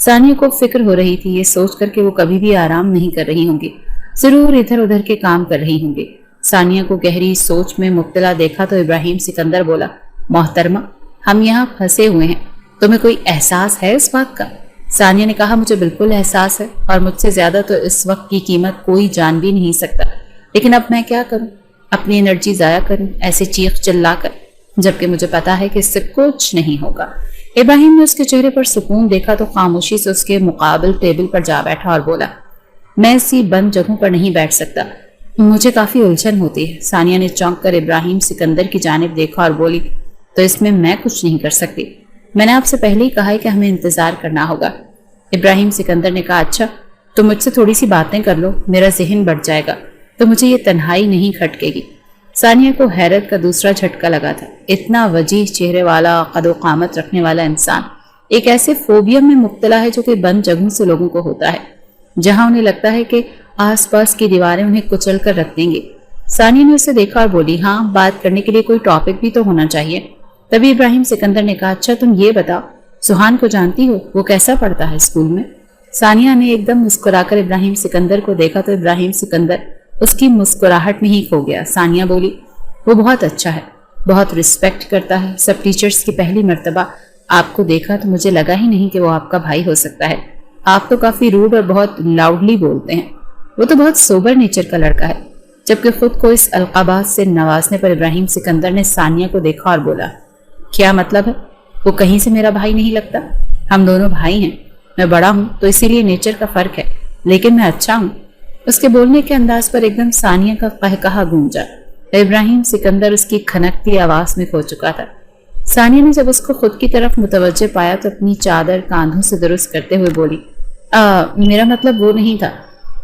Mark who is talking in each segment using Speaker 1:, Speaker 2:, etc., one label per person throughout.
Speaker 1: ثانیہ کو فکر ہو رہی تھی، یہ سوچ کر کہ وہ کبھی بھی آرام نہیں کر رہی ہوں گی، ضرور ادھر ادھر کے کام کر رہی ہوں گی۔ ثانیہ کو گہری سوچ میں مبتلا دیکھا تو ابراہیم سکندر بولا، محترمہ ہم یہاں پھنسے ہوئے ہیں، تمہیں کوئی احساس ہے اس بات کا؟ ثانیہ نے کہا، مجھے بالکل احساس ہے، اور مجھ سے زیادہ تو اس وقت کی قیمت کوئی جان بھی نہیں سکتا، لیکن اب میں کیا کروں؟ اپنی انرجی ضائع کروں ایسے چیخ چلا کر، جبکہ مجھے پتا ہے کہ اس سے کچھ نہیں ہوگا۔ ابراہیم نے اس کے چہرے پر سکون دیکھا تو خاموشی سے اس کے مقابل ٹیبل پر جا بیٹھا اور بولا، میں اسی بند جگہوں پر نہیں بیٹھ سکتا، مجھے کافی الجھن ہوتی ہے۔ ثانیہ نے چونک کر ابراہیم سکندر کی جانب دیکھا اور بولی، تو اس میں کچھ نہیں کر سکتی، میں نے آپ سے پہلے ہی کہا ہے کہ ہمیں انتظار کرنا ہوگا۔ ابراہیم سکندر نے کہا، اچھا تو مجھ سے تھوڑی سی باتیں کر لو، میرا ذہن بڑھ جائے گا تو مجھے یہ تنہائی نہیں کھٹکے گی۔ ثانیہ کو حیرت کا دوسرا جھٹکا لگا تھا، اتنا وجیح چہرے والا، قد و قامت رکھنے والا انسان ایک ایسے فوبیا میں مبتلا ہے جو کہ بند جگہوں سے لوگوں کو ہوتا ہے، جہاں انہیں لگتا ہے کہ آس پاس کی دیواریں انہیں کچل کر رکھ دیں گے۔ ثانیہ نے اسے دیکھا اور بولی، ہاں بات کرنے کے لیے کوئی ٹاپک بھی تو ہونا چاہیے۔ تبھی ابراہیم سکندر نے کہا، اچھا تم یہ بتاؤ، سبحان کو جانتی ہو، وہ کیسا پڑھتا ہے اسکول میں؟ ثانیہ نے ایک دم مسکرا کر ابراہیم سکندر کو دیکھا تو ابراہیم سکندر اس کی مسکراہٹ میں ہی کھو گیا۔ ثانیہ بولی، وہ بہت اچھا ہے، بہت رسپیکٹ کرتا ہے سب ٹیچرز کی۔ پہلی مرتبہ آپ کو دیکھا تو مجھے لگا ہی نہیں کہ وہ آپ کا بھائی ہو سکتا ہے، آپ تو کافی روڈ اور بہت لاؤڈلی بولتے ہیں، وہ تو بہت سوبر نیچر کا لڑکا ہے۔ جبکہ خود کو اس القابات سے نوازنے پر ابراہیم سکندر نے ثانیہ کو دیکھا اور بولا، کیا مطلب ہے؟ وہ کہیں سے میرا بھائی نہیں لگتا، ہم دونوں بھائی ہیں، میں بڑا ہوں تو اسی لیے نیچر کا فرق ہے، لیکن میں اچھا ہوں۔ اس کے بولنے کے انداز پر ایک دم ثانیہ کا قہقہا گونجا۔ ابراہیم سکندر اس کی کھنکتی آواز میں کھو چکا تھا۔ ثانیہ نے جب اس کو خود کی طرف متوجہ پایا تو اپنی چادر کاندھوں سے درست کرتے ہوئے بولی، میرا مطلب وہ نہیں تھا۔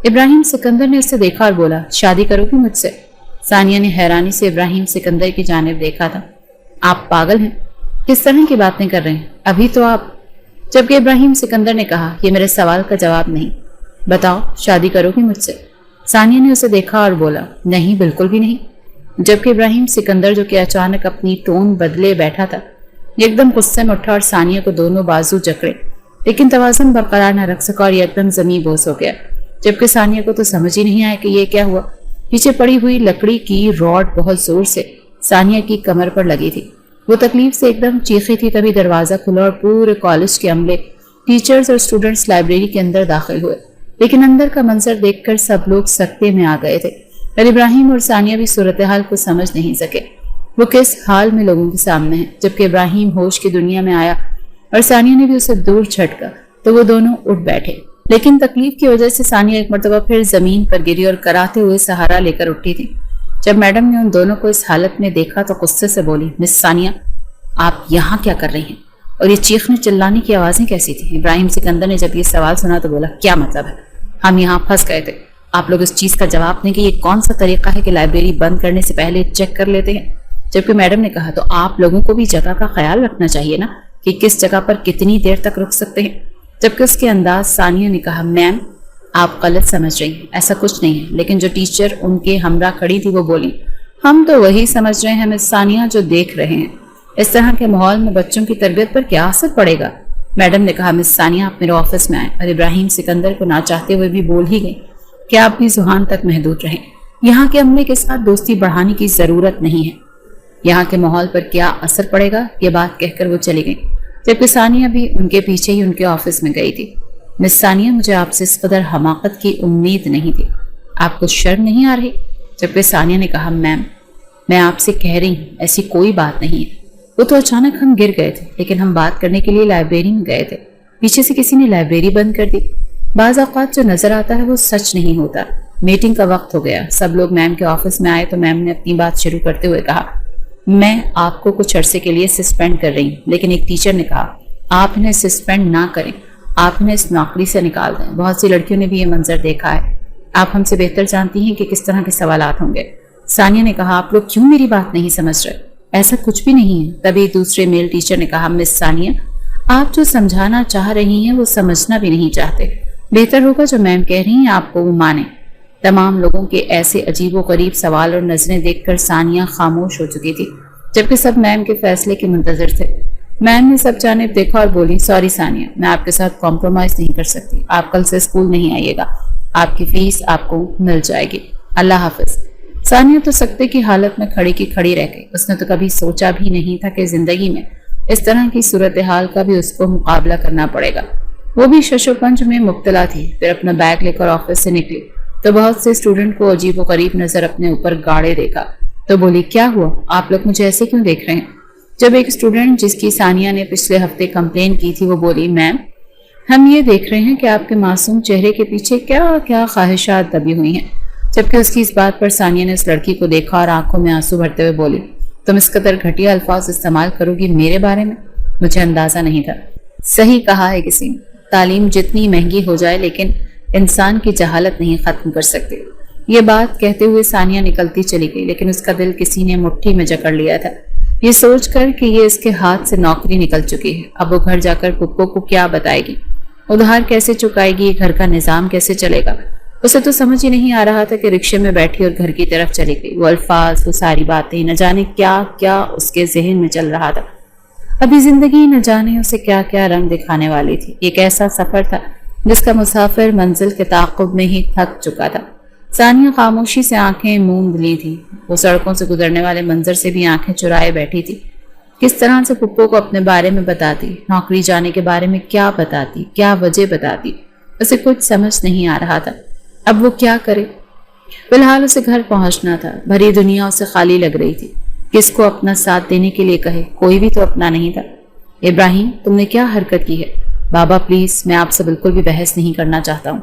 Speaker 1: ابراہیم سکندر نے اسے دیکھا اور بولا، شادی کرو گی مجھ سے؟ ثانیہ نے حیرانی سے ابراہیم سکندر کی جانب دیکھا تھا۔ آپ پاگل ہیں، کس طرح کی باتیں کر رہے ہیں؟ ابھی تو آپ… جبکہ ابراہیم سکندر نے کہا، یہ میرے سوال کا جواب نہیں، بتاؤ شادی کرو گی مجھ سے؟ ثانیہ نے اسے دیکھا اور بولا، نہیں بالکل بھی نہیں۔ جبکہ ابراہیم سکندر جو کہ اچانک اپنی ٹون بدلے بیٹھا تھا، ایک دم غصے میں اٹھا اور ثانیہ کو دونوں بازو جکڑے، لیکن توازن برقرار نہ رکھ سکا اور یہ ایک دم زمیں بوس ہو گیا۔ جبکہ ثانیہ کو تو سمجھ ہی نہیں آیا کہ یہ کیا ہوا۔ پیچھے پڑی ہوئی لکڑی کی راڈ بہت زور سے ثانیہ کی کمر پر لگی تھی، وہ تکلیف سے ایک دم چیخی تھی۔ تبھی دروازہ کھلا اور پورے کالج کے عملے، ٹیچرز اور اسٹوڈنٹس لائبریری کے اندر داخل ہوئے، لیکن اندر کا منظر دیکھ کر سب لوگ سکتے میں آ گئے تھے اور ابراہیم اور ثانیہ بھی صورتحال کو سمجھ نہیں سکے، وہ کس حال میں لوگوں کے سامنے ہیں۔ جبکہ ابراہیم ہوش کی دنیا میں آیا اور ثانیہ نے بھی اسے دور جھٹکا تو وہ دونوں اٹھ بیٹھے، لیکن تکلیف کی وجہ سے ثانیہ ایک مرتبہ پھر زمین پر گری اور کراتے ہوئے سہارا لے کر اٹھی تھی۔ جب میڈم نے ان دونوں کو اس حالت میں دیکھا تو غصے سے بولی، مس ثانیہ آپ یہاں کیا کر رہی ہیں؟ اور یہ چیخنے چلانے کی آوازیں کیسی تھیں؟ ابراہیم سکندر نے جب یہ سوال سنا تو بولا، کیا مطلب ہے؟ ہم یہاں پھنس گئے تھے، آپ لوگ اس چیز کا جواب دیں کہ یہ کون سا طریقہ ہے کہ لائبریری بند کرنے سے پہلے چیک کر لیتے ہیں؟ جبکہ میڈم نے کہا، تو آپ لوگوں کو بھی جگہ کا خیال رکھنا چاہیے نا کہ کس جگہ پر کتنی دیر تک رک سکتے ہیں۔ جبکہ اس کے انداز ثانیہ نے کہا، میم آپ غلط سمجھ رہی ہیں، ایسا کچھ نہیں ہے۔ لیکن جو ٹیچر ان کے ہمراہ کھڑی تھی وہ بولی، ہم تو وہی سمجھ رہے ہیں مس ثانیہ جو دیکھ رہے ہیں، اس طرح کے ماحول میں بچوں کی تربیت پر کیا اثر پڑے گا؟ میڈم نے کہا، مس ثانیہ آپ میرے آفس میں آئیں، اور ابراہیم سکندر کو نہ چاہتے ہوئے بھی بول ہی گئی کہ آپ بھی ذہان تک محدود رہیں، یہاں کے عملے کے ساتھ دوستی بڑھانے کی ضرورت نہیں ہے، یہاں کے ماحول پر کیا اثر پڑے گا؟ یہ بات کہہ کر وہ چلی گئی، جبکہ ثانیہ بھی ان کے پیچھے ہی ان کے آفس میں گئی تھی۔ مس ثانیہ مجھے آپ سے اس قدر حماقت کی امید نہیں تھی، آپ کو شرم نہیں آ رہی؟ جبکہ ثانیہ نے کہا، میم میں آپ سے کہہ رہی ہوں ایسی کوئی بات نہیں ہے، وہ تو اچانک ہم گر گئے تھے، لیکن ہم بات کرنے کے لیے لائبریری میں گئے تھے، پیچھے سے کسی نے لائبریری بند کر دی۔ بعض اوقات جو نظر آتا ہے وہ سچ نہیں ہوتا۔ میٹنگ کا وقت ہو گیا، سب لوگ میم کے آفس میں آئے تو میم نے اپنی بات شروع کرتے ہوئے کہا، میں آپ کو کچھ عرصے کے لیے سسپینڈ کر رہی ہوں، لیکن ایک ٹیچر نے کہا آپ انہیں سسپینڈ نہ کریں، آپ انہیں اس نوکری سے نکال دیں۔ بہت سی لڑکیوں نے بھی یہ منظر دیکھا ہے، آپ ہم سے بہتر جانتی ہیں کہ کس طرح کے سوالات ہوں گے۔ ثانیہ نے کہا، آپ لوگ کیوں میری بات نہیں سمجھ رہے؟ ایسا کچھ بھی نہیں ہے۔ تبھی دوسرے میل ٹیچر نے کہا، مس ثانیہ آپ جو سمجھانا چاہ رہی ہیں وہ سمجھنا بھی نہیں چاہتے، بہتر ہوگا جو میم کہہ رہی ہیں آپ کو وہ مانیں۔ تمام لوگوں کے ایسے عجیب و غریب سوال اور نظریں دیکھ کر ثانیہ خاموش ہو چکی تھی، جبکہ سب میم کے فیصلے کے منتظر تھے۔ میم نے سب جانب دیکھا اور بولی سوری ثانیہ، میں آپ کے ساتھ کمپرومائز نہیں کر سکتی، آپ کل سے اسکول نہیں آئیے گا، آپ کی فیس آپ کو مل جائے گی، اللہ حافظ۔ ثانیہ تو سکتے کی حالت میں کھڑی کی کھڑی رہ گئی۔ اس نے تو کبھی سوچا بھی نہیں تھا کہ زندگی میں اس طرح کی صورتحال کا بھی اس کو مقابلہ کرنا پڑے گا۔ وہ بھی شش و پنج میں مبتلا تھی۔ پھر اپنا بیگ لے کر آفس سے نکلی تو بہت سے اسٹوڈنٹ کو عجیب و غریب نظر اپنے اوپر گاڑے دیکھا تو بولی کیا ہوا، آپ لوگ مجھے ایسے کیوں دیکھ رہے ہیں؟ جب ایک اسٹوڈنٹ جس کی ثانیہ نے پچھلے ہفتے کمپلین کی تھی وہ بولی میم ہم یہ دیکھ رہے ہیں کہ آپ کے معصوم چہرے کے پیچھے کیا کیا خواہشات دبی ہوئی ہیں، جبکہ اس کی اس بات پر ثانیہ نے اس لڑکی کو دیکھا اور آنکھوں میں آنسو بھرتے ہوئے بولی تم اس قدر گھٹیا الفاظ استعمال کرو گی میرے بارے میں، مجھے اندازہ نہیں تھا۔ صحیح کہا ہے کسی نے، تعلیم جتنی مہنگی ہو جائے لیکن انسان کی جہالت نہیں ختم کر سکتے۔ یہ بات کہتے ہوئے ثانیہ نکلتی چلی گئی لیکن اس کا دل کسی نے مٹھی میں جکڑ لیا تھا، یہ سوچ کر کہ یہ اس کے ہاتھ سے نوکری نکل چکی ہے، اب وہ گھر جا کر پپو کو کیا بتائے گی، ادھار کیسے چکائے گی، گھر کا نظام کیسے چلے گا۔ اسے تو سمجھ ہی نہیں آ رہا تھا کہ رکشے میں بیٹھی اور گھر کی طرف چلی گئی۔ وہ الفاظ، وہ ساری باتیں، نہ جانے کیا کیا اس کے ذہن میں چل رہا تھا۔ ابھی زندگی نہ جانے اسے کیا کیا رنگ دکھانے والی تھی۔ ایک ایسا سفر تھا جس کا مسافر منزل کے تعاقب میں ہی تھک چکا تھا۔ ثانیہ خاموشی سے آنکھیں موند لی تھی، وہ سڑکوں سے گزرنے والے منظر سے بھی آنکھیں چرائے بیٹھی تھی۔ کس طرح سے پپو کو اپنے بارے میں بتاتی، نوکری جانے کے بارے میں کیا بتاتی، کیا وجہ بتاتی، اسے کچھ سمجھ نہیں آ رہا تھا۔ اب وہ کیا کرے؟ فی الحال اسے گھر پہنچنا تھا، بھری دنیا اسے خالی لگ رہی تھی، کس کو اپنا ساتھ دینے کے لیے کہے، کوئی بھی تو اپنا نہیں تھا۔ ابراہیم تم نے کیا حرکت کی ہے؟ بابا پلیز میں آپ سے بالکل بھی بحث نہیں کرنا چاہتا ہوں۔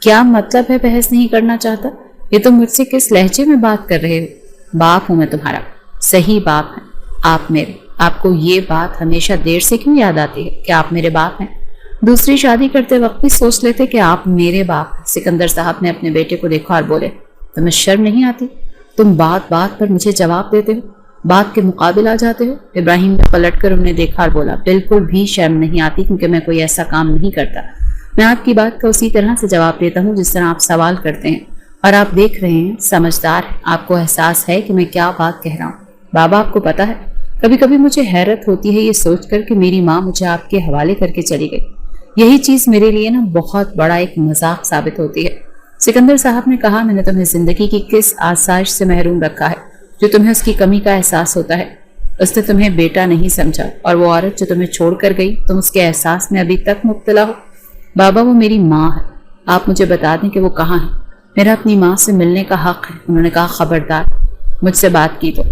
Speaker 1: کیا مطلب ہے بحث نہیں کرنا چاہتا؟ یہ تم مجھ سے کس لہجے میں بات کر رہے ہو؟ باپ ہوں میں تمہارا، صحیح باپ ہیں آپ میرے۔ آپ کو یہ بات ہمیشہ دیر سے کیوں یاد آتی ہے کہ آپ میرے باپ ہیں؟ دوسری شادی کرتے وقت بھی سوچ لیتے کہ آپ میرے باپ ہیں۔ سکندر صاحب نے اپنے بیٹے کو دیکھا اور بولے تمہیں شرم نہیں آتی؟ تم بات بات پر مجھے جواب دیتے ہو، بات کے مقابل آ جاتے ہو۔ ابراہیم نے پلٹ کر انہیں دیکھا اور بولا بالکل بھی شرم نہیں آتی کیونکہ میں کوئی ایسا کام نہیں کرتا۔ میں آپ کی بات کا اسی طرح سے جواب دیتا ہوں جس طرح آپ سوال کرتے ہیں، اور آپ دیکھ رہے ہیں، سمجھدار ہیں، آپ کو احساس ہے کہ میں کیا بات کہہ رہا ہوں۔ بابا آپ کو پتا ہے کبھی کبھی مجھے حیرت ہوتی ہے یہ سوچ کر کہ میری ماں مجھے آپ کے حوالے کر کے چلی گئی، یہی چیز میرے لیے نا بہت بڑا ایک مذاق ثابت ہوتی ہے۔ سکندر صاحب نے کہا میں نے تمہیں زندگی کی کس آسائش سے محروم رکھا ہے جو تمہیں اس کی کمی کا احساس ہوتا ہے؟ اس نے تمہیں بیٹا نہیں سمجھا، اور وہ عورت جو تمہیں چھوڑ کر گئی تم اس کے احساس میں ابھی تک مبتلا ہو۔ بابا وہ میری ماں ہے، آپ مجھے بتا دیں کہ وہ کہاں ہے، میرا اپنی ماں سے ملنے کا حق ہے۔ انہوں نے کہا خبردار مجھ سے بات کی تو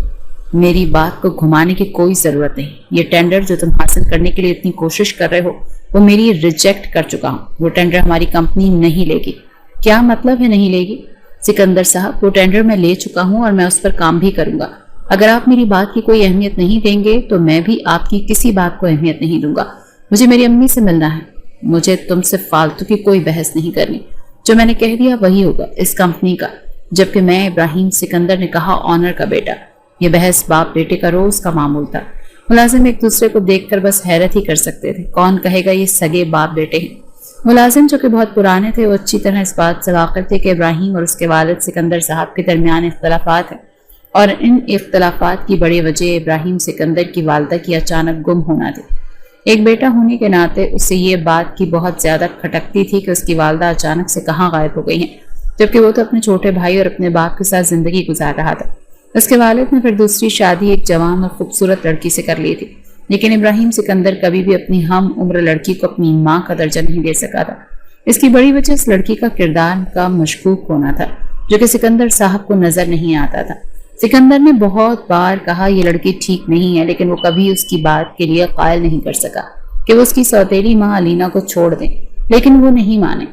Speaker 1: میری بات کو گھمانے کی کوئی ضرورت نہیں، یہ ٹینڈر جو تم حاصل کرنے کے لیے اتنی کوشش کر رہے ہو وہ میری ریجیکٹ کر چکا ہوں، وہ ٹینڈر ہماری کمپنی نہیں لے گی۔ کیا مطلب ہے نہیں لے گی؟ سکندر صاحب وہ ٹینڈر میں لے چکا ہوں اور میں اس پر کام بھی کروں گا۔ اگر آپ میری بات کی کوئی اہمیت نہیں دیں گے تو میں بھی آپ کی کسی بات کو اہمیت نہیں دوں گا۔ مجھے میری امی سے ملنا ہے، مجھے تم سے فالتو کی کوئی بحث نہیں کرنی، جو میں نے کہہ دیا وہی ہوگا اس کمپنی کا۔ جبکہ میں ابراہیم، سکندر نے کہا آنر کا بیٹا۔ یہ بحث باپ بیٹے کا روز کا معمول تھا۔ ملازم ایک دوسرے کو دیکھ کر بس حیرت ہی کر سکتے تھے، کون کہے گا یہ سگے باپ بیٹے ہیں۔ ملازم جو کہ بہت پرانے تھے وہ اچھی طرح اس بات سے واقف تھے کہ ابراہیم اور اس کے والد سکندر صاحب کے درمیان اختلافات ہیں، اور ان اختلافات کی بڑی وجہ ابراہیم سکندر کی والدہ کی اچانک گم ہونا تھی۔ ایک بیٹا ہونے کے ناطے اسے یہ بات کی بہت زیادہ کھٹکتی تھی کہ اس کی والدہ اچانک سے کہاں غائب ہو گئی ہیں، جبکہ وہ تو اپنے چھوٹے بھائی اور اپنے باپ کے ساتھ زندگی گزار رہا تھا۔ اس کے والد نے پھر دوسری شادی ایک جوان اور خوبصورت لڑکی سے کر لی تھی، لیکن ابراہیم سکندر کبھی بھی اپنی ہم عمر لڑکی کو اپنی ماں کا درجہ نہیں دے سکا تھا۔ اس کی بڑی وجہ اس لڑکی کا کردار کا مشکوک ہونا تھا، جو کہ سکندر صاحب کو نظر نہیں آتا تھا۔ سکندر نے بہت بار کہا یہ لڑکی ٹھیک نہیں ہے، لیکن وہ کبھی اس کی بات کے لیے قائل نہیں کر سکا کہ وہ اس کی سوتیلی ماں علینا کو چھوڑ دیں، لیکن وہ نہیں مانے۔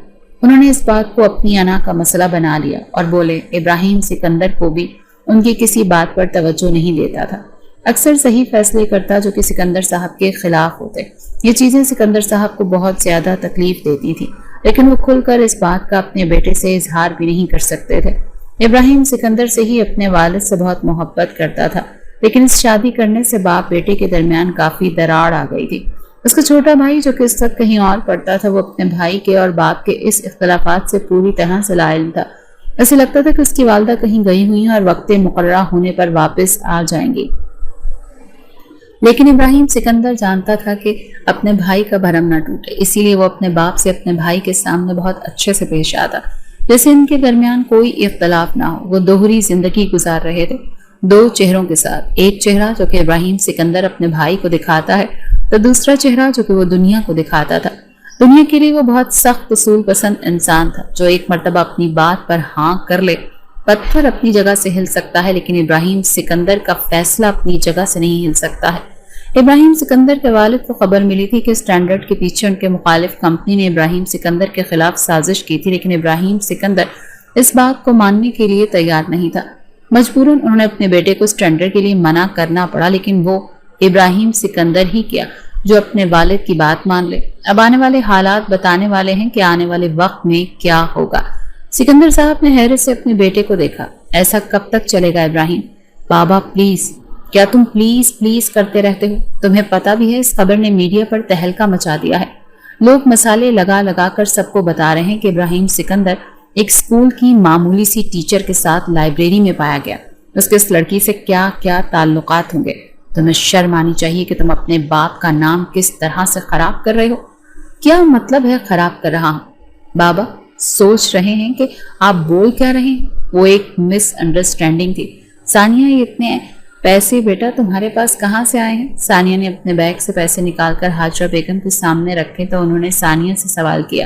Speaker 1: انہوں نے اس بات کو اپنی انا کا مسئلہ بنا لیا اور بولے ابراہیم سکندر کو بھی ان کی کسی بات پر توجہ نہیں دیتا تھا، اکثر صحیح فیصلے کرتا جو کہ سکندر صاحب کے خلاف ہوتے۔ یہ چیزیں سکندر صاحب کو بہت زیادہ تکلیف دیتی تھی، لیکن وہ کھل کر اس بات کا اپنے بیٹے سے اظہار بھی نہیں کر سکتے تھے۔ ابراہیم سکندر سے ہی اپنے والد سے بہت محبت کرتا تھا، لیکن اس شادی کرنے سے باپ بیٹے کے درمیان کافی دراڑ آ گئی تھی۔ اس کا چھوٹا بھائی جو کہ اس وقت کہیں اور پڑھتا تھا، وہ اپنے بھائی کے اور باپ کے اس اختلافات سے پوری طرح سے لا علم تھا۔ اسے لگتا تھا کہ اس کی والدہ کہیں گئی ہوئی ہیں اور وقت مقررہ ہونے پر واپس آ جائیں گی۔ لیکن ابراہیم سکندر جانتا تھا کہ اپنے بھائی کا بھرم نہ ٹوٹے، اسی لیے وہ اپنے باپ سے اپنے بھائی کے سامنے بہت اچھے سے پیش آتا، جیسے ان کے درمیان کوئی اختلاف نہ ہو۔ وہ دوہری زندگی گزار رہے تھے، دو چہروں کے ساتھ، ایک چہرہ جو کہ ابراہیم سکندر اپنے بھائی کو دکھاتا ہے، تو دوسرا چہرہ جو کہ وہ دنیا کو دکھاتا تھا۔ دنیا کے لیے وہ بہت سخت اصول پسند انسان تھا، جو ایک مرتبہ اپنی بات پر ہاں کر لے۔ پتھر اپنی جگہ سے ہل سکتا ہے، لیکن ابراہیم سکندر کا فیصلہ اپنی جگہ سے نہیں ہل سکتا ہے۔ ابراہیم سکندر کے والد کو خبر ملی تھی کہ اسٹینڈرڈ کے پیچھے ان کے مخالف کمپنی نے ابراہیم سکندر کے خلاف سازش کی تھی، لیکن ابراہیم سکندر اس بات کو ماننے کے لیے تیار نہیں تھا۔ مجبوراً انہوں نے اپنے بیٹے کو اسٹینڈرڈ کے لیے منع کرنا پڑا، لیکن وہ ابراہیم سکندر ہی کیا جو اپنے والد کی بات مان لے۔ اب آنے والے حالات بتانے والے ہیں کہ آنے والے وقت میں کیا ہوگا۔ سکندر صاحب نے حیرت سے اپنے بیٹے کو دیکھا۔ ایسا کب تک چلے گا ابراہیم؟ بابا پلیز، کیا تم پلیز پلیز کرتے رہتے ہو؟ تمہیں پتا بھی ہے اس خبر نے میڈیا پر تہلکہ مچا دیا ہے۔ لوگ مسالے لگا لگا کر سب کو بتا رہے ہیں کہ ابراہیم سکندر ایک اسکول کی معمولی سی ٹیچر کے ساتھ لائبریری میں پایا گیا۔ اس کے اس لڑکی سے کیا کیا تعلقات ہوں گے۔ تمہیں شرم آنی چاہیے کہ تم اپنے باپ کا نام کس طرح سے خراب کر رہے ہو۔ کیا مطلب ہے خراب کر رہا ہوں؟ بابا سوچ رہے ہیں کہ آپ بول کیا رہے ہیں؟ وہ ایک مس انڈرسٹینڈنگ تھی۔ ثانیہ، یہ اتنے پیسے بیٹا تمہارے پاس کہاں سے آئے ہیں؟ ثانیہ نے اپنے بیگ سے پیسے نکال کر حاجرہ بیگم کے سامنے رکھے تو انہوں نے ثانیہ سے سوال کیا۔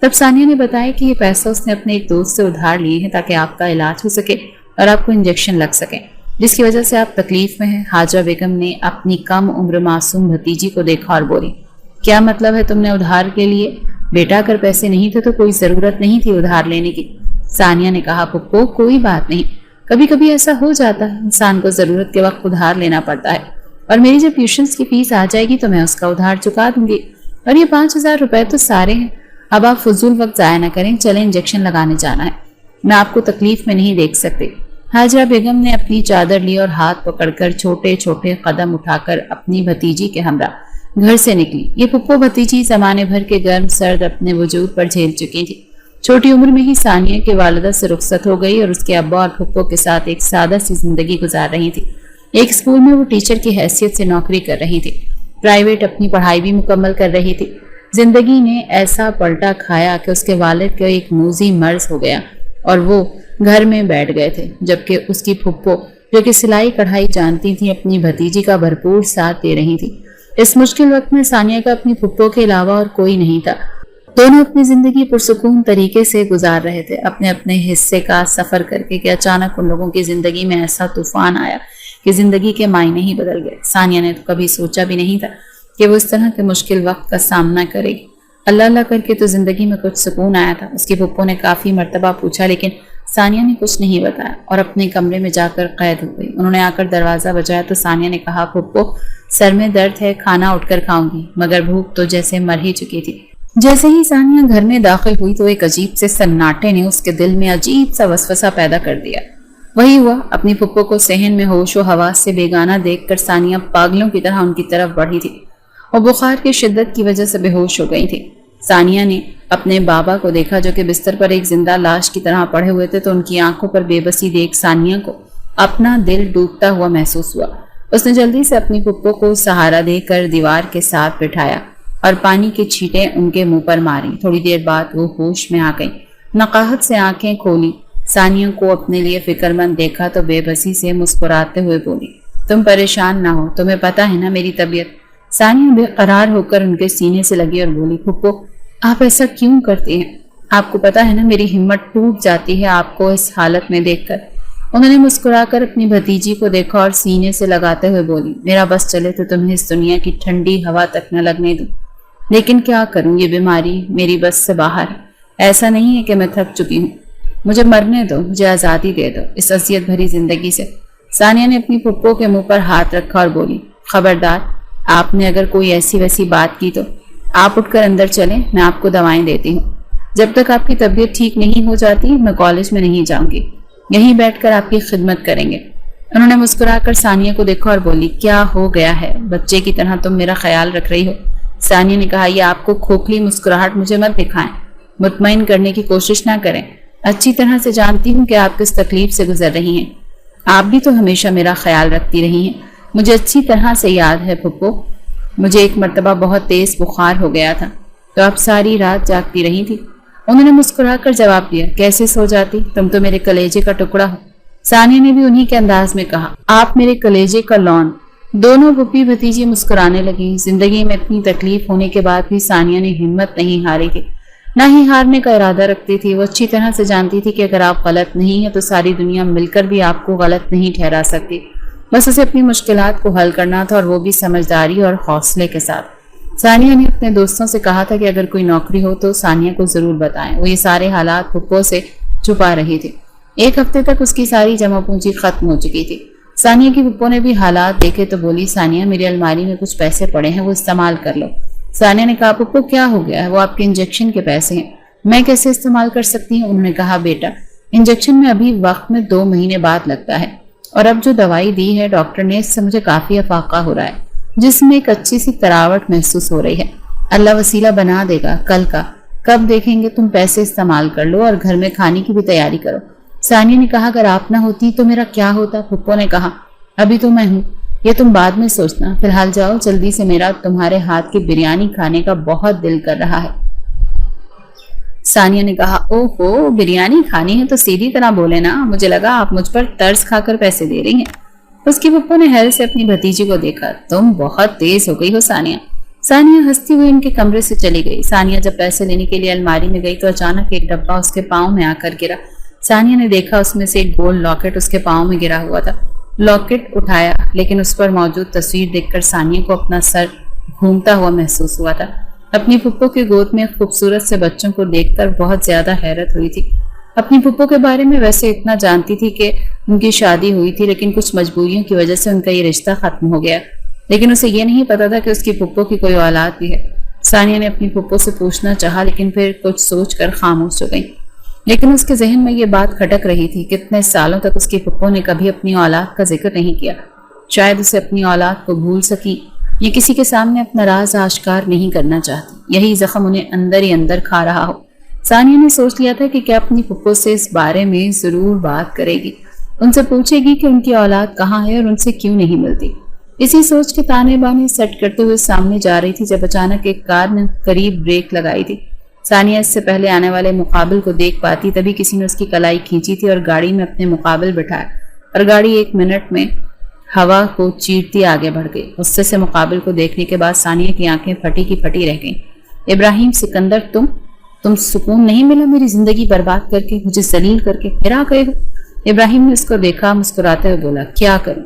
Speaker 1: تب ثانیہ نے بتایا کہ یہ پیسہ اس نے اپنے ایک دوست سے ادھار لیے ہیں تاکہ آپ کا علاج ہو سکے اور آپ کو انجیکشن لگ سکے، جس کی وجہ سے آپ تکلیف میں ہیں۔ حاجرہ بیگم نے اپنی کم عمر معصوم بھتیجی کو دیکھا اور بولی، کیا مطلب ہے تم نے ادھار کے لیے؟ بیٹا اگر پیسے نہیں تھے تو کوئی ضرورت نہیں تھی ادھار لینے کی۔ ثانیہ نے کہا، پپو کوئی بات نہیں، کبھی کبھی ایسا ہو جاتا ہے، انسان کو ضرورت کے وقت ادھار لینا پڑتا ہے، اور میری جب ٹیوشنز کی فیس آ جائے گی تو میں اس کا ادھار چکا دوں گی، اور یہ 5,000 روپے تو سارے ہیں۔ اب آپ فضول وقت ضائع نہ کریں، چلیں انجیکشن لگانے جانا ہے، میں آپ کو تکلیف میں نہیں دیکھ سکتی۔ حاجرہ بیگم نے اپنی چادر لی اور ہاتھ پکڑ کر چھوٹے چھوٹے قدم اٹھا کر اپنی بھتیجی کے ہمراہ گھر سے نکلی۔ یہ پپو بھتیجی زمانے بھر کے گرم سرد اپنے وجود پر جھیل چکی تھی۔ چھوٹی عمر میں ہی ثانیہ کے والدہ سے رخصت ہو گئی اور اس کے ابا اور پھپھو کے ساتھ ایک سادہ سی زندگی گزار رہی تھی۔ ایک اسکول میں وہ ٹیچر کی حیثیت سے نوکری کر رہی تھی، پرائیویٹ اپنی پڑھائی بھی مکمل کر رہی تھی۔ زندگی نے ایسا پلٹا کھایا کہ اس کے والد کو ایک موذی مرض ہو گیا اور وہ گھر میں بیٹھ گئے تھے، جبکہ اس کی پھپھو جو کہ سلائی کڑھائی جانتی تھی اپنی بھتیجی کا بھرپور ساتھ دے رہی تھی۔ اس مشکل وقت میں ثانیہ کا اپنی پھپھو کے علاوہ اور کوئی نہیں تھا۔ دونوں اپنی زندگی پرسکون طریقے سے گزار رہے تھے، اپنے اپنے حصے کا سفر کر کے، کہ اچانک ان لوگوں کی زندگی میں ایسا طوفان آیا کہ زندگی کے معنی ہی بدل گئے۔ ثانیہ نے تو کبھی سوچا بھی نہیں تھا کہ وہ اس طرح کے مشکل وقت کا سامنا کرے گی۔ اللہ اللہ کر کے تو زندگی میں کچھ سکون آیا تھا۔ اس کی پھپھو نے کافی مرتبہ پوچھا، لیکن ثانیہ نے کچھ نہیں بتایا اور اپنے کمرے میں جا کر قید ہو گئی۔ انہوں نے آ کر دروازہ بجایا تو ثانیہ نے کہا، پھپھو سر میں درد ہے، کھانا اٹھ کر کھاؤں گی، مگر بھوک تو جیسے مر ہی چکی تھی۔ جیسے ہی ثانیہ گھر میں داخل ہوئی تو ایک عجیب سے سناٹے نے اس کے دل میں عجیب سا وسوسہ پیدا کر دیا۔ وہی ہوا، اپنی پھپھو کو صحن میں ہوش و حواس سے بیگانہ دیکھ کر ثانیہ پاگلوں کی طرح ان کی طرف بڑھی تھی اور بخار کی شدت کی وجہ سے بے ہوش ہو گئی تھی۔ ثانیہ نے اپنے بابا کو دیکھا جو کہ بستر پر ایک زندہ لاش کی طرح پڑے ہوئے تھے، تو ان کی آنکھوں پر بے بسی دیکھ ثانیہ کو اپنا دل ڈوبتا ہوا محسوس ہوا۔ اس نے جلدی سے اپنی پھپھو کو سہارا دے کر دیوار کے ساتھ بٹھایا اور پانی کی چھینٹیں ان کے منہ پر ماری۔ تھوڑی دیر بعد وہ ہوش میں آ گئی، نقاہت سے آنکھیں کھولی، ثانیہ کو اپنے لیے فکر مند دیکھا تو بے بسی سے مسکراتے ہوئے بولی، تم پریشان نہ ہو، تمہیں پتا ہے نا میری طبیعت۔ ثانیہ بے قرار ہو کر ان کے سینے سے لگی اور بولی، پھپھو آپ ایسا کیوں کرتی ہیں؟ آپ کو پتا ہے نا میری ہمت ٹوٹ جاتی ہے آپ کو اس حالت میں دیکھ کر۔ انہوں نے مسکرا کر اپنی بھتیجی کو دیکھا اور سینے سے لگاتے ہوئے بولی، میرا بس چلے تو تمہیں اس دنیا کی ٹھنڈی ہوا تک نہ لگنے دوں، لیکن کیا کروں، یہ بیماری میری بس سے باہر ہے۔ ایسا نہیں ہے کہ میں تھک چکی ہوں، مجھے مرنے دو، مجھے آزادی دے دو اس اذیت بھری زندگی سے۔ ثانیہ نے اپنی پھپھو کے منہ پر ہاتھ رکھا اور بولی، خبردار، آپ نے اگر کوئی ایسی ویسی بات کی تو آپ اٹھ کر اندر چلیں، میں آپ کو دوائیں دیتی ہوں۔ جب تک آپ کی طبیعت ٹھیک نہیں ہو جاتی میں کالج میں نہیں جاؤں گی، یہیں بیٹھ کر آپ کی خدمت کریں گے۔ انہوں نے مسکرا کر ثانیہ کو دیکھا اور بولی، کیا ہو گیا ہے، بچے کی طرح تم میرا خیال رکھ رہی ہو۔ ثانیہ نے کہا، یہ آپ کو کھوکھلی مسکراہٹ مجھے مت دکھائیں، مطمئن کرنے کی کوشش نہ کریں، اچھی طرح سے جانتی ہوں کہ آپ کس تکلیف سے گزر رہی ہیں، آپ بھی تو ہمیشہ میرا خیال رکھتی رہی ہیں۔ مجھے اچھی طرح سے یاد ہے پھپھو، مجھے ایک مرتبہ بہت تیز بخار ہو گیا تھا تو آپ ساری رات جاگتی رہی تھی۔ انہوں نے مسکرا کر جواب دیا، کیسے سو جاتی، تم تو میرے کلیجے کا ٹکڑا ہو۔ ثانیہ نے بھی انہی کے انداز میں کہا، آپ میرے کلیجے کا لون۔ دونوں پھپھی بھتیجی مسکرانے لگی۔ زندگی میں اتنی تکلیف ہونے کے بعد بھی ثانیہ نے ہمت نہیں ہاری تھی، نہ ہی ہارنے کا ارادہ رکھتی تھی۔ وہ اچھی طرح سے جانتی تھی کہ اگر آپ غلط نہیں ہیں تو ساری دنیا مل کر بھی آپ کو غلط نہیں ٹھہرا سکتی۔ بس اسے اپنی مشکلات کو حل کرنا تھا، اور وہ بھی سمجھداری اور حوصلے کے ساتھ۔ ثانیہ نے اپنے دوستوں سے کہا تھا کہ اگر کوئی نوکری ہو تو ثانیہ کو ضرور بتائیں۔ وہ یہ سارے حالات پھپھو سے چھپا رہی تھی۔ ایک ہفتے تک اس کی ساری جمع پونجی ختم ہو چکی تھی۔ ثانیہ کی پھپھو نے بھی حالات دیکھے تو بولی، ثانیہ میری الماری میں کچھ پیسے پڑے ہیں، وہ استعمال کر لو۔ ثانیہ نے کہا، پھپھو کیا ہو گیا ہے؟ وہ آپ کے انجیکشن کے پیسے ہیں، میں کیسے استعمال کر سکتی ہوں؟ انہوں نے کہا، بیٹا انجیکشن میں ابھی وقت میں 2 مہینے بعد لگتا ہے، اور اب جو دوائی دی ہے ڈاکٹر نے، اس سے مجھے کافی افاقہ ہو رہا ہے، جسم میں ایک اچھی سی تراوٹ محسوس ہو رہی ہے۔ اللہ وسیلہ بنا دے گا، کل کا کب دیکھیں گے، تم پیسے استعمال کر لو اور گھر میں کھانے کی بھی تیاری کرو۔ ثانیہ نے کہا، اگر آپ نہ ہوتی تو میرا کیا ہوتا؟ پھپھو نے کہا، ابھی تو میں ہوں، یہ تم بعد میں سوچنا، فی الحال جاؤ جلدی سے، میرا تمہارے ہاتھ کی بریانی کھانے کا بہت دل کر رہا ہے۔ ثانیہ نے کہا، او ہو، بریانی کھانی ہے تو سیدھی طرح بولے نا، مجھے لگا آپ مجھ پر ترس کھا کر پیسے دے رہی ہیں۔ اس کی پھپھو نے حیرت سے اپنی بھتیجی کو دیکھا، تم بہت تیز ہو گئی ہو ثانیہ۔ ثانیہ ہنستی ہوئی ان کے کمرے سے چلی گئی۔ ثانیہ جب پیسے لینے کے لیے الماری میں گئی تو اچانک ایک ڈبہ اس کے پاؤں میں آ کر گرا۔ ثانیہ نے دیکھا اس میں سے ایک گولڈ لاکٹ اس کے پاؤں میں گرا ہوا تھا۔ لاکٹ اٹھایا، لیکن اس پر موجود تصویر دیکھ کر ثانیہ کو اپنا سر گھومتا ہوا محسوس ہوا تھا۔ اپنی پھپھو کی گود میں خوبصورت سے بچوں کو دیکھ کر بہت زیادہ حیرت ہوئی تھی۔ اپنی پھپھو کے بارے میں ویسے اتنا جانتی تھی کہ ان کی شادی ہوئی تھی، لیکن کچھ مجبوریوں کی وجہ سے ان کا یہ رشتہ ختم ہو گیا، لیکن اسے یہ نہیں پتا تھا کہ اس کی پھپھو کی کوئی اولاد بھی ہے۔ ثانیہ نے اپنی پھپھو سے پوچھنا چاہا، لیکن پھر کچھ سوچ کر خاموش ہو گئی۔ لیکن اس کے ذہن میں یہ بات کھٹک رہی تھی، کتنے سالوں تک اس کی پھپھو نے کبھی اپنی اولاد کا ذکر نہیں کیا۔ شاید اسے اپنی اولاد کو بھول سکی، یہ کسی کے سامنے اپنا راز آشکار نہیں کرنا چاہتی، یہی زخم انہیں اندر ہی اندر کھا رہا ہو۔ ثانیہ نے سوچ لیا تھا کہ کیا اپنی پھپھو سے اس بارے میں ضرور بات کرے گی، ان سے پوچھے گی کہ ان کی اولاد کہاں ہے اور ان سے کیوں نہیں ملتی۔ اسی سوچ کے تانے بانے سیٹ کرتے ہوئے سامنے جا رہی تھی جب اچانک ایک کار نے قریب بریک لگائی تھی۔ ثانیہ اس سے پہلے آنے والے مقابل کو دیکھ پاتی، تبھی کسی نے اس کی کلائی کھینچی تھی اور گاڑی میں اپنے مقابل بٹھایا، اور گاڑی 1 منٹ میں ہوا کو چیرتی آگے بڑھ گئی۔ غصے سے مقابل کو دیکھنے کے بعد ثانیہ کی آنکھیں پھٹی کی پھٹی رہ گئیں۔ ابراہیم سکندر، تم سکون نہیں ملا میری زندگی برباد کر کے، مجھے ذلیل کر کے پھر آ گئے ہو؟ ابراہیم نے اس کو دیکھا، مسکراتے ہوئے بولا، کیا کروں،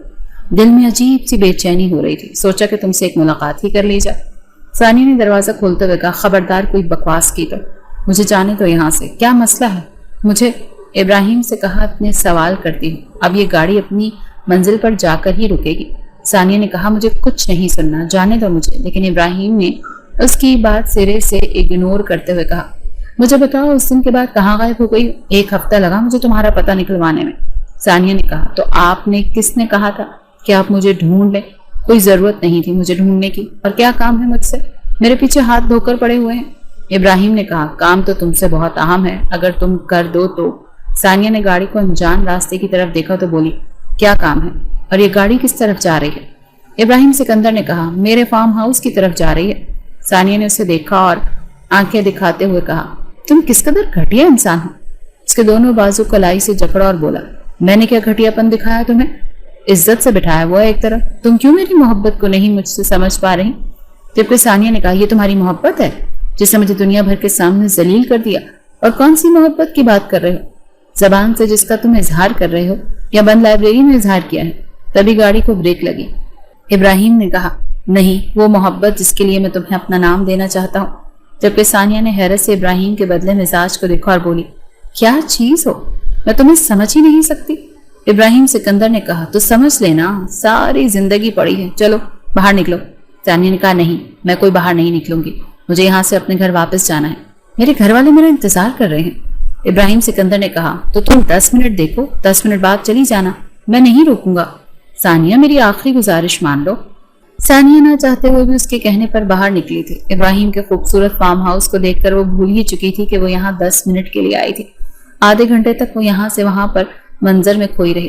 Speaker 1: دل میں عجیب سی بے چینی ہو رہی تھی، سوچا کہ تم سے ایک ملاقات ہی کر لی جائے۔ ثانیہ نے دروازہ کھولتے ہوئے کہا، خبردار کوئی بکواس کی تو مجھے جانے تو یہاں سے، کیا مسئلہ ہے؟ مجھے ابراہیم سے کہا، اتنے سوال کرتی ہوں، اب یہ گاڑی اپنی منزل پر جا کر ہی رکے گی۔ ثانیہ نے کہا، مجھے کچھ نہیں سننا، جانے دو مجھے۔ لیکن ابراہیم نے اس کی بات سرے سے اگنور کرتے ہوئے کہا، مجھے بتاؤ اس دن کے بعد کہاں غائب ہو گئی؟ 1 ہفتہ لگا مجھے تمہارا پتہ نکلوانے میں۔ ثانیہ نے کہا، تو آپ نے کس نے کہا تھا کہ آپ مجھے ڈھونڈ لیں؟ کوئی ضرورت نہیں تھی مجھے ڈھونڈنے کی، اور کیا کام ہے مجھ سے؟ میرے پیچھے ہاتھ دھو کر پڑے ہوئے ہیں۔ ابراہیم نے کہا، کام تو تم سے بہت اہم ہے، اگر تم کر دو تو۔ ثانیہ نے گاڑی کو انجان راستے کی طرف دیکھا تو بولی، کیا کام ہے اور یہ گاڑی کس طرف جا رہی ہے؟ ابراہیم سکندر نے کہا، میرے فارم ہاؤس کی طرف جا رہی ہے۔ ثانیہ نے اسے دیکھا اور آنکھیں دکھاتے ہوئے کہا، تم کس قدر گھٹیا انسان ہو۔ اس کے دونوں بازو کلائی سے جکڑا اور بولا، میں نے کیا گھٹیا پن دکھایا تمہیں؟ عزت سے بٹھایا ہوا ہے ایک طرف، تم کیوں میری محبت کو نہیں مجھ سے سمجھ پا رہی؟ جبکہ ثانیہ نے کہا، یہ تمہاری محبت ہے جس نے مجھے دنیا بھر کے سامنے ذلیل کر دیا، اور کون سی محبت کی بات کر رہے ہو؟ زبان سے جس کا تم اظہار کر رہے ہو یا بند لائبریری میں اظہار کیا ہے؟ تبھی گاڑی کو بریک لگی۔ ابراہیم نے کہا، نہیں، وہ محبت جس کے لیے میں تمہیں اپنا نام دینا چاہتا ہوں۔ جبکہ ثانیہ نے حیرت سے ابراہیم کے بدلے مزاج کو دیکھا اور بولی، کیا چیز ہو، میں تمہیں سمجھ ہی نہیں سکتی۔ ابراہیم سکندر نے کہا، تو سمجھ لینا، ساری زندگی پڑی ہے، چلو باہر نکلو۔ ثانیہ نے کہا، نہیں، میں کوئی باہر نہیں نکلوں گی، مجھے یہاں سے اپنے گھر واپس جانا ہے، میرے گھر والے میرا انتظار کر رہے ہیں۔ ابراہیم سکندر نے کہا، تو تم 10 منٹ دیکھو، 10 منٹ بعد چلی جانا، میں نہیں روکوں گا۔ ثانیہ، میری آخری گزارش مان لو۔ ثانیہ نہ چاہتے ہوئے بھی اس کے کہنے پر باہر نکلی تھی۔ ابراہیم کے خوبصورت فارم ہاؤس کو دیکھ کر وہ بھول ہی چکی تھی کہ وہ یہاں 10 منٹ کے لیے آئی تھی۔ آدھے گھنٹے تک وہ یہاں سے وہاں پر منظر میں کھوئی رہی۔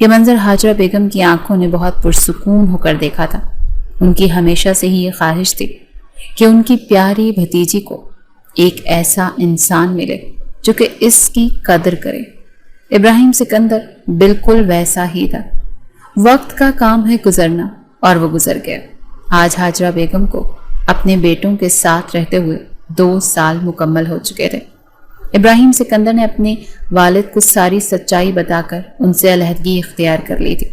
Speaker 1: یہ منظر حاجرہ بیگم کی آنکھوں نے بہت پرسکون ہو کر دیکھا تھا۔ ان کی ہمیشہ سے ہی یہ خواہش تھی کہ ان کی پیاری بھتیجی کو ایک ایسا انسان ملے جو کہ اس کی قدر کرے۔ ابراہیم سکندر بالکل ویسا ہی تھا۔ وقت کا کام ہے گزرنا، اور وہ گزر گیا۔ آج حاجرہ بیگم کو اپنے بیٹوں کے ساتھ رہتے ہوئے 2 سال مکمل ہو چکے تھے۔ ابراہیم سکندر نے اپنے والد کو ساری سچائی بتا کر ان سے علیحدگی اختیار کر لی تھی۔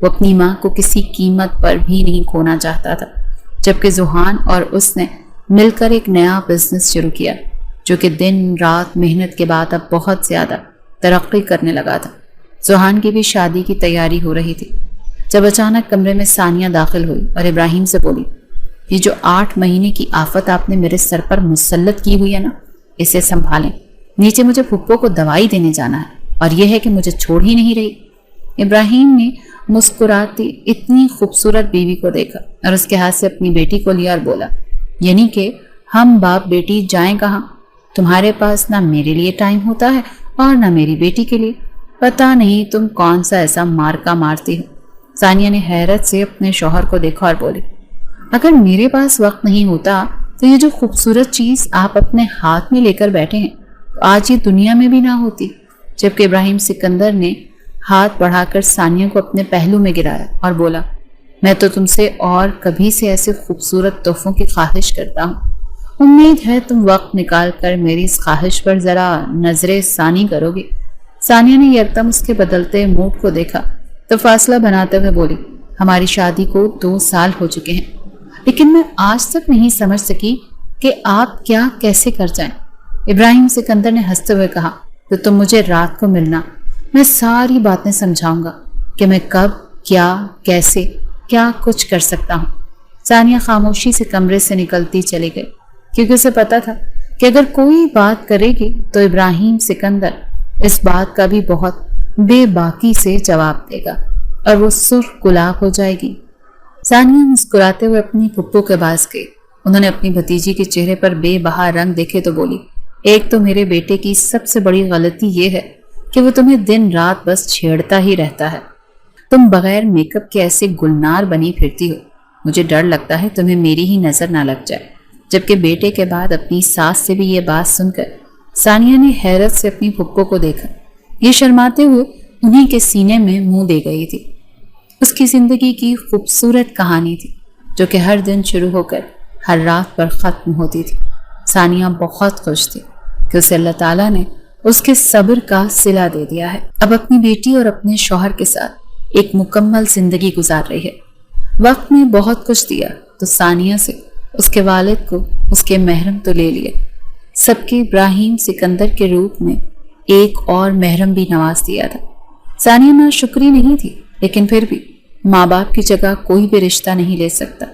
Speaker 1: وہ اپنی ماں کو کسی قیمت پر بھی نہیں کھونا چاہتا تھا، جبکہ زوہان اور اس نے مل کر ایک نیا بزنس شروع کیا جو کہ دن رات محنت کے بعد اب بہت زیادہ ترقی کرنے لگا تھا۔ زوہان کی بھی شادی کی تیاری ہو رہی تھی جب اچانک کمرے میں ثانیہ داخل ہوئی اور ابراہیم سے بولی، یہ جو 8 مہینے کی آفت آپ نے میرے سر پر مسلط کی ہوئی ہے نا، اسے سنبھالیں۔ نیچے مجھے پھپھو کو دوائی دینے جانا ہے، اور یہ ہے کہ مجھے چھوڑ ہی نہیں رہی۔ ابراہیم نے مسکراتی اتنی خوبصورت بیوی کو دیکھا اور اس کے ہاتھ سے اپنی بیٹی کو لیا اور بولا، یعنی کہ ہم باپ بیٹی جائیں کہاں؟ تمہارے پاس نہ میرے لیے ٹائم ہوتا ہے اور نہ میری بیٹی کے لیے۔ پتہ نہیں تم کون سا ایسا مارکا مارتی ہو۔ ثانیہ نے حیرت سے اپنے شوہر کو دیکھا اور بولی، اگر میرے پاس وقت نہیں ہوتا تو یہ جو خوبصورت چیز آپ اپنے ہاتھ میں لے کر بیٹھے ہیں تو آج یہ دنیا میں بھی نہ ہوتی۔ جبکہ ابراہیم سکندر نے ہاتھ بڑھا کر ثانیہ کو اپنے پہلو میں گرایا اور بولا، میں تو تم سے اور کبھی سے ایسے خوبصورت تحفوں کی خواہش کرتا ہوں۔ امید ہے تم وقت نکال کر میری اس خواہش پر ذرا نظر ثانی کرو گی۔ ثانیہ نے یکدم اس کے بدلتے موڈ کو دیکھا تو فاصلہ بناتے ہوئے بولی، ہماری شادی کو 2 سال ہو چکے ہیں، لیکن میں آج تک نہیں سمجھ سکی کہ آپ کیا کیسے کر جائیں۔ ابراہیم سکندر نے ہنستے ہوئے کہا، تو تم مجھے رات کو ملنا، میں ساری باتیں سمجھاؤں گا کہ میں کب کیا کیسے کیا کچھ کر سکتا ہوں۔ ثانیہ خاموشی سے کمرے سے نکلتی چلی گئی، کیونکہ اسے پتا تھا کہ اگر کوئی بات کرے گی تو ابراہیم سکندر اس بات کا بھی بہت بے باکی سے جواب دے گا اور وہ سرخ گلاب ہو جائے گی۔ ثانیہ مسکراتے ہوئے اپنی پھپھو کے پاس گئی۔ انہوں نے اپنی بھتیجی کے چہرے پر بے بہا رنگ دیکھے تو بولی، ایک تو میرے بیٹے کی سب سے بڑی غلطی یہ ہے کہ وہ تمہیں دن رات بس چھیڑتا ہی رہتا ہے۔ تم بغیر میک اپ کے ایسے گلنار بنی پھرتی ہو، مجھے ڈر لگتا ہے تمہیں میری ہی نظر نہ لگ جائے۔ جبکہ بیٹے کے بعد اپنی ساس سے بھی یہ بات سن کر ثانیہ نے حیرت سے اپنی پھپھو کو دیکھا۔ یہ شرماتے ہوئے انہیں کے سینے میں منہ دے گئی تھی۔ اس کی زندگی کی خوبصورت کہانی تھی جو کہ ہر دن شروع ہو کر ہر رات پر ختم ہوتی تھی۔ ثانیہ بہت خوش تھی کہ اسے اللہ تعالیٰ نے اس کے صبر کا صلہ دے دیا ہے۔ اب اپنی بیٹی اور اپنے شوہر کے ساتھ ایک مکمل زندگی گزار رہی ہے۔ وقت نے بہت کچھ دیا تو ثانیہ سے اس کے والد کو اس کے محرم تو لے لیے، سب کے ابراہیم سکندر کے روپ میں ایک اور محرم بھی نواز دیا تھا۔ ثانیہ نہ شکری نہیں تھی، لیکن پھر بھی ماں باپ کی جگہ کوئی بھی رشتہ نہیں لے سکتا۔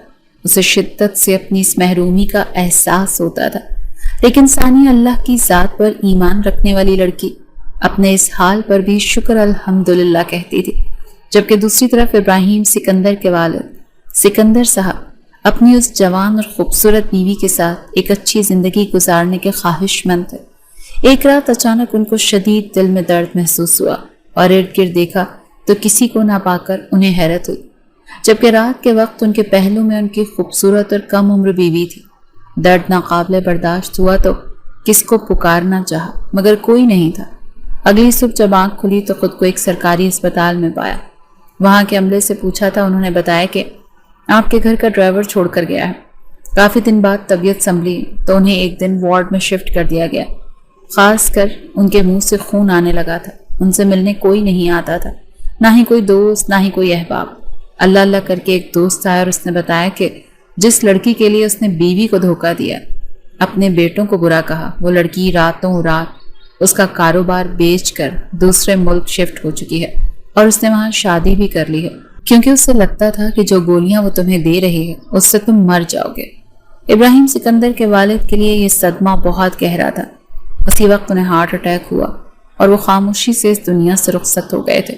Speaker 1: اسے شدت سے اپنی اس محرومی کا احساس ہوتا تھا، لیکن ثانیہ اللہ کی ذات پر ایمان رکھنے والی لڑکی اپنے اس حال پر بھی شکر الحمدللہ کہتی تھی۔ جبکہ دوسری طرف ابراہیم سکندر کے والد سکندر صاحب اپنی اس جوان اور خوبصورت بیوی کے ساتھ ایک اچھی زندگی گزارنے کے خواہش مند تھے۔ ایک رات اچانک ان کو شدید دل میں درد محسوس ہوا اور ارد گرد دیکھا تو کسی کو نہ پا کر انہیں حیرت ہوئی۔ جبکہ رات کے وقت ان کے پہلو میں ان کی خوبصورت اور کم عمر بیوی تھی۔ درد ناقابل برداشت ہوا تو کس کو پکارنا چاہا مگر کوئی نہیں تھا۔ اگلی صبح جب آنکھ کھلی تو خود کو ایک سرکاری اسپتال میں پایا۔ وہاں کے عملے سے پوچھا تھا، انہوں نے بتایا کہ آپ کے گھر کا ڈرائیور چھوڑ کر گیا ہے۔ کافی دن بعد طبیعت سنبھلی تو انہیں ایک دن وارڈ میں شفٹ کر دیا گیا۔ خاص کر ان کے منہ سے خون آنے لگا تھا۔ ان سے ملنے کوئی نہیں آتا تھا، نہ ہی کوئی دوست، نہ ہی کوئی احباب۔ اللہ اللہ کر کے ایک دوست آیا اور اس نے بتایا کہ جس لڑکی کے لیے اس نے بیوی کو دھوکہ دیا، اپنے بیٹوں کو برا کہا، وہ لڑکی راتوں رات اس کا کاروبار بیچ کر دوسرے ملک شفٹ ہو چکی ہے اور اس نے وہاں شادی بھی کر لی ہے، کیونکہ اسے لگتا تھا کہ جو گولیاں وہ تمہیں دے رہے ہیں اس سے تم مر جاؤ گے۔ ابراہیم سکندر کے والد کے لیے یہ صدمہ بہت گہرا تھا۔ اسی وقت انہیں ہارٹ اٹیک ہوا اور وہ خاموشی سے اس دنیا سے رخصت ہو گئے تھے۔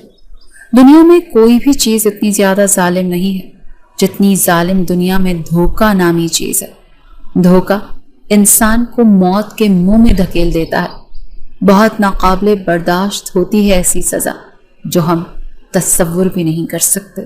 Speaker 1: دنیا میں کوئی بھی چیز اتنی زیادہ ظالم نہیں ہے جتنی ظالم دنیا میں دھوکہ نامی چیز ہے۔ دھوکہ انسان کو موت کے منہ میں دھکیل دیتا ہے۔ بہت ناقابل برداشت ہوتی ہے ایسی سزا جو ہم تصور بھی نہیں کر سکتے.